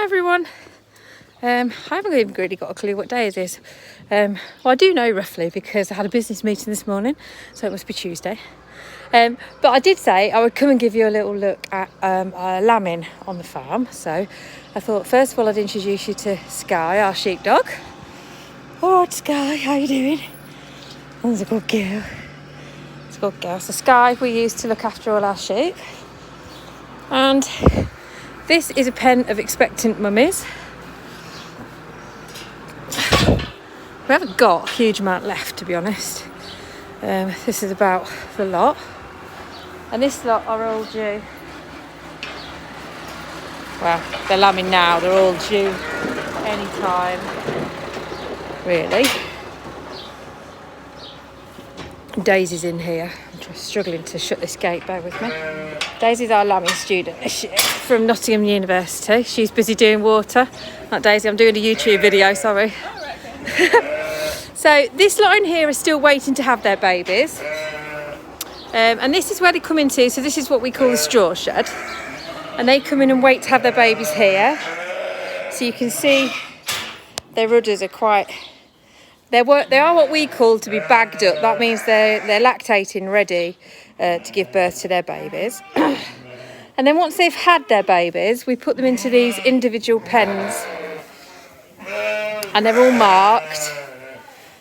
Hi everyone. I haven't even really got a clue what day it is. Well, I do know roughly because I had a business meeting this morning, so it must be Tuesday. But I did say I would come and give you a little look at our lambing on the farm. So I thought first of all I'd introduce you to Sky, our sheepdog. All right, Sky, how you doing? That's a good girl. It's a good girl. So Sky we use to look after all our sheep. And this is a pen of expectant mummies. We haven't got a huge amount left, to be honest. This is about the lot. And this lot are all due. Well, they're lambing now. They're all due any time, really. Daisy's in here. I'm just struggling to shut this gate, bear with me. Daisy's our lambing student from Nottingham University. She's busy doing water. Not Daisy, I'm doing a YouTube video, sorry. So this lot in here are still waiting to have their babies. And this is where they come into, so this is what we call the straw shed. And they come in and wait to have their babies here. So you can see their udders are quite... They are what we call to be bagged up. That means they're lactating, ready to give birth to their babies. And then once they've had their babies, we put them into these individual pens. And they're all marked.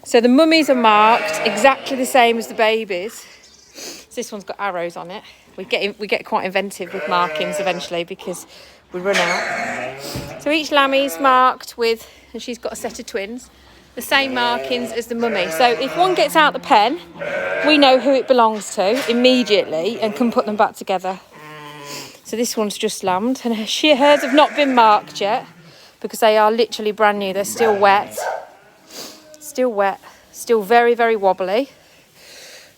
So the mummies are marked exactly the same as the babies. So this one's got arrows on it. We get quite inventive with markings eventually because we run out. So each lammy's marked with, and she's got a set of twins, the same markings as the mummy. So if one gets out the pen, we know who it belongs to immediately and can put them back together. So this one's just lambed, and hers have not been marked yet because they are literally brand new. They're still wet, still very, very wobbly.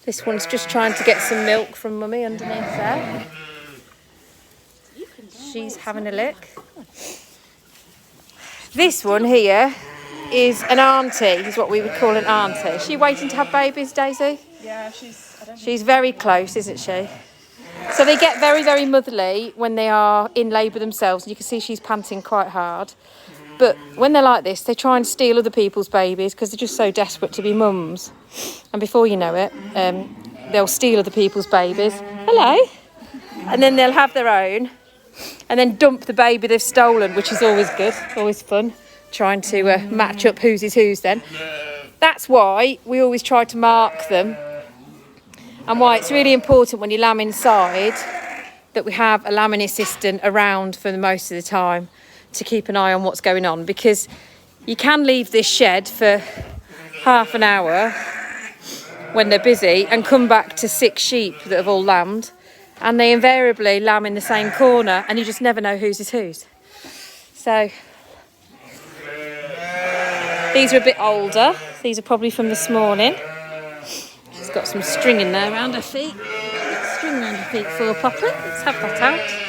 This one's just trying to get some milk from mummy underneath there. She's having a lick. This one here is an auntie, is what we would call an auntie. Is she waiting to have babies, Daisy? Yeah, she's very close, isn't she? So they get very, very motherly when they are in labour themselves. You can see she's panting quite hard. But when they're like this, they try and steal other people's babies because they're just so desperate to be mums. And before you know it, they'll steal other people's babies. Hello. And then they'll have their own and then dump the baby they've stolen, which is always good, always fun, trying to match up whose is whose then. That's why we always try to mark them and why it's really important when you lamb inside that we have a lambing assistant around for the most of the time to keep an eye on what's going on, because you can leave this shed for half an hour when they're busy and come back to 6 sheep that have all lambed, and they invariably lamb in the same corner and you just never know whose is whose. So these are a bit older. These are probably from this morning. She's got some string in there around her feet. String around her feet for Papa. Let's have that out.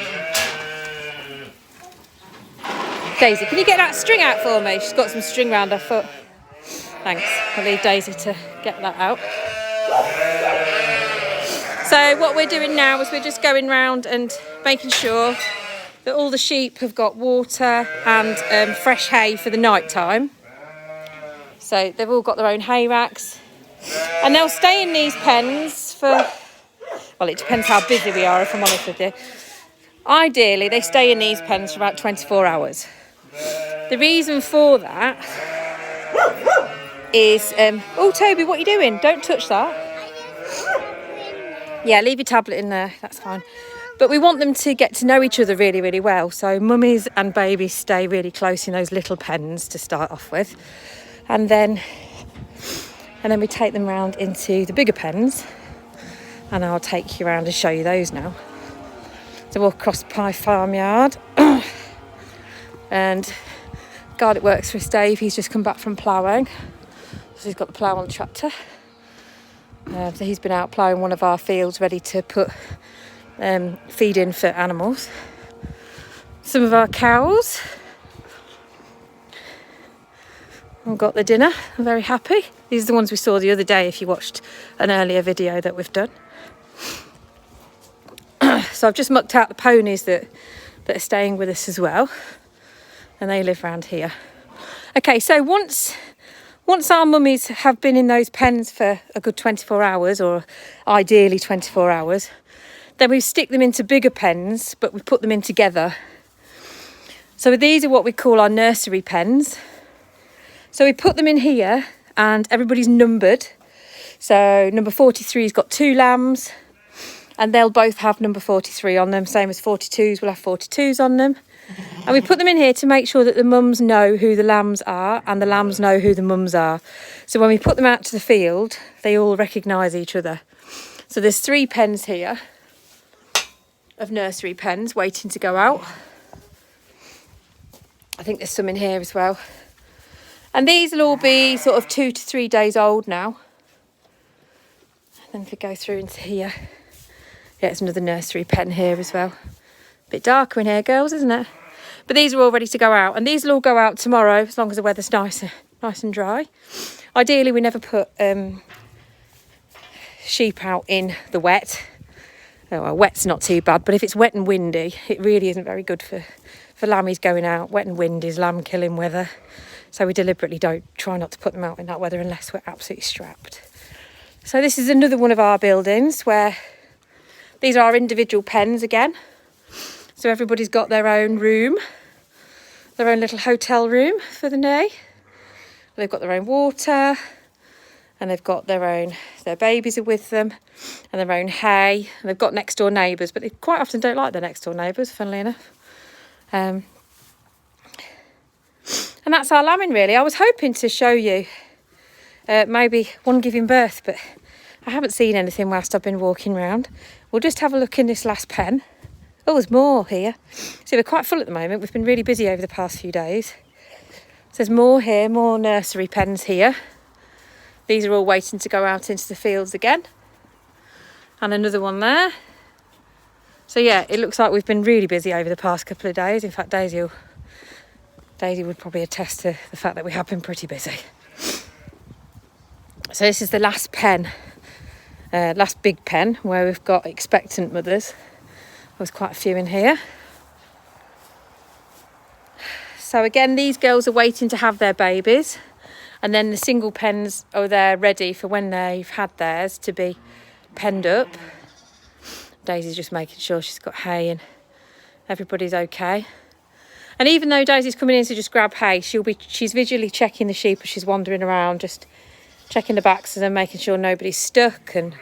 Daisy, can you get that string out for me? She's got some string round her foot. Thanks. I'll leave Daisy to get that out. So what we're doing now is we're just going round and making sure that all the sheep have got water and fresh hay for the night time. So they've all got their own hay racks. And they'll stay in these pens for, well, it depends how busy we are, if I'm honest with you. Ideally, they stay in these pens for about 24 hours. The reason for that is... oh, Toby, what are you doing? Don't touch that. Yeah, leave your tablet in there. That's fine. But we want them to get to know each other really, really well. So mummies and babies stay really close in those little pens to start off with. And then we take them round into the bigger pens. And I'll take you around and show you those now. So walk across the Pye farmyard. And God, it works for us, Dave. He's just come back from ploughing. So he's got the plough on the tractor. So he's been out ploughing one of our fields ready to put feed in for animals. Some of our cows have got their dinner. I'm very happy. These are the ones we saw the other day if you watched an earlier video that we've done. So I've just mucked out the ponies that are staying with us as well. and they live round here. Okay, so once our mummies have been in those pens for a good 24 hours, or ideally 24 hours, then we stick them into bigger pens, but we put them in together. So these are what we call our nursery pens. So we put them in here and everybody's numbered. So number 43's got 2 lambs, and they'll both have number 43 on them, same as 42s will have 42s on them. And we put them in here to make sure that the mums know who the lambs are and the lambs know who the mums are. So when we put them out to the field, they all recognise each other. So there's 3 pens here of nursery pens waiting to go out. I think there's some in here as well. And these will all be sort of 2 to 3 days old now. And then if we go through into here, yeah, it's another nursery pen here as well. Bit darker in here, girls, isn't it? But these are all ready to go out, and these will all go out tomorrow as long as the weather's nice and dry. Ideally, we never put sheep out in the wet. Oh, well, wet's not too bad, but if it's wet and windy, it really isn't very good for lammies going out. Wet and windy is lamb killing weather, so we deliberately try not to put them out in that weather unless we're absolutely strapped. So this is another one of our buildings where these are our individual pens again. So everybody's got their own room, their own little hotel room for the day. They've got their own water, and they've got their babies are with them, and their own hay. And they've got next door neighbours, but they quite often don't like their next door neighbours, funnily enough. And that's our lambing really. I was hoping to show you maybe one giving birth, but I haven't seen anything whilst I've been walking around. We'll just have a look in this last pen. Oh, there's more here. See, we're quite full at the moment. We've been really busy over the past few days. So there's more here, more nursery pens here. These are all waiting to go out into the fields again. And another one there. So yeah, it looks like we've been really busy over the past couple of days. In fact, Daisy would probably attest to the fact that we have been pretty busy. So this is the last pen, last big pen where we've got expectant mothers. There's quite a few in here. So again, these girls are waiting to have their babies, and then the single pens are there ready for when they've had theirs to be penned up. Daisy's just making sure she's got hay and everybody's okay. And even though Daisy's coming in to just grab hay, she's visually checking the sheep as she's wandering around, just checking the backs and then making sure nobody's stuck and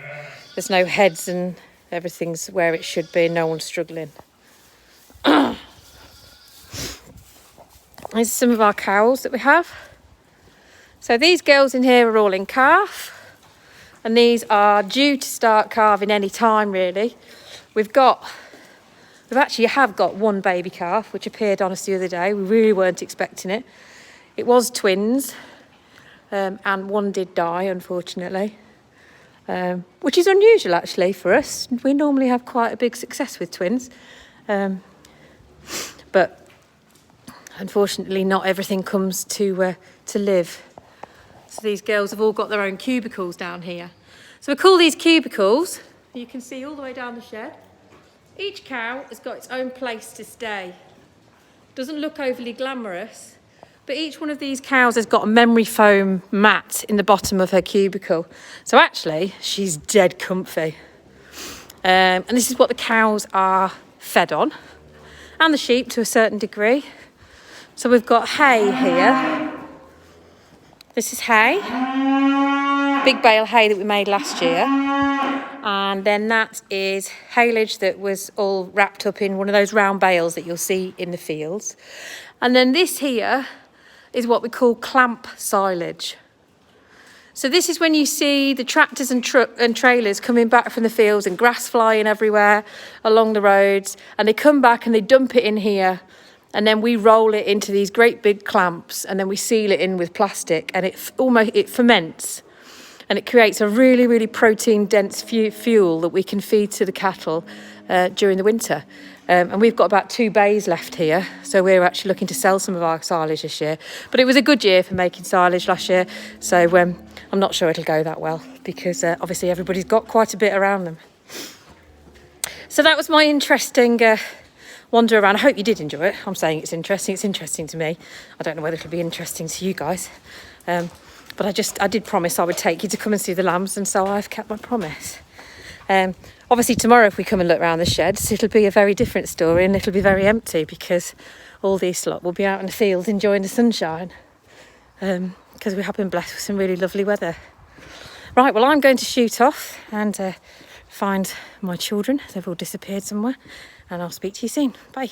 there's no heads and everything's where it should be, no one's struggling. These are some of our cows that we have. So these girls in here are all in calf, and these are due to start calving any time really. We actually have got one baby calf which appeared on us the other day. We really weren't expecting it. It was twins, and one did die unfortunately. Which is unusual actually for us. We normally have quite a big success with twins, but unfortunately not everything comes to live. So these girls have all got their own cubicles down here. So we call these cubicles, you can see all the way down the shed. Each cow has got its own place to stay. Doesn't look overly glamorous, but each one of these cows has got a memory foam mat in the bottom of her cubicle. So actually, she's dead comfy. And this is what the cows are fed on, and the sheep to a certain degree. So we've got hay here. This is hay, big bale hay that we made last year. And then that is haylage that was all wrapped up in one of those round bales that you'll see in the fields. And then this here is what we call clamp silage. So this is when you see the tractors and trailers coming back from the fields and grass flying everywhere along the roads, and they come back and they dump it in here, and then we roll it into these great big clamps, and then we seal it in with plastic, and it ferments, and it creates a really, really protein dense fuel that we can feed to the cattle during the winter. And we've got about 2 bays left here, so we're actually looking to sell some of our silage this year. But it was a good year for making silage last year, so I'm not sure it'll go that well, because obviously everybody's got quite a bit around them. So that was my interesting wander around. I hope you did enjoy it. I'm saying it's interesting. It's interesting to me. I don't know whether it'll be interesting to you guys. But I did promise I would take you to come and see the lambs, and so I've kept my promise. Obviously tomorrow if we come and look around the sheds, it'll be a very different story, and it'll be very empty because all these lot will be out in the field enjoying the sunshine, because we have been blessed with some really lovely weather. Right, well, I'm going to shoot off and find my children. They've all disappeared somewhere, and I'll speak to you soon. Bye.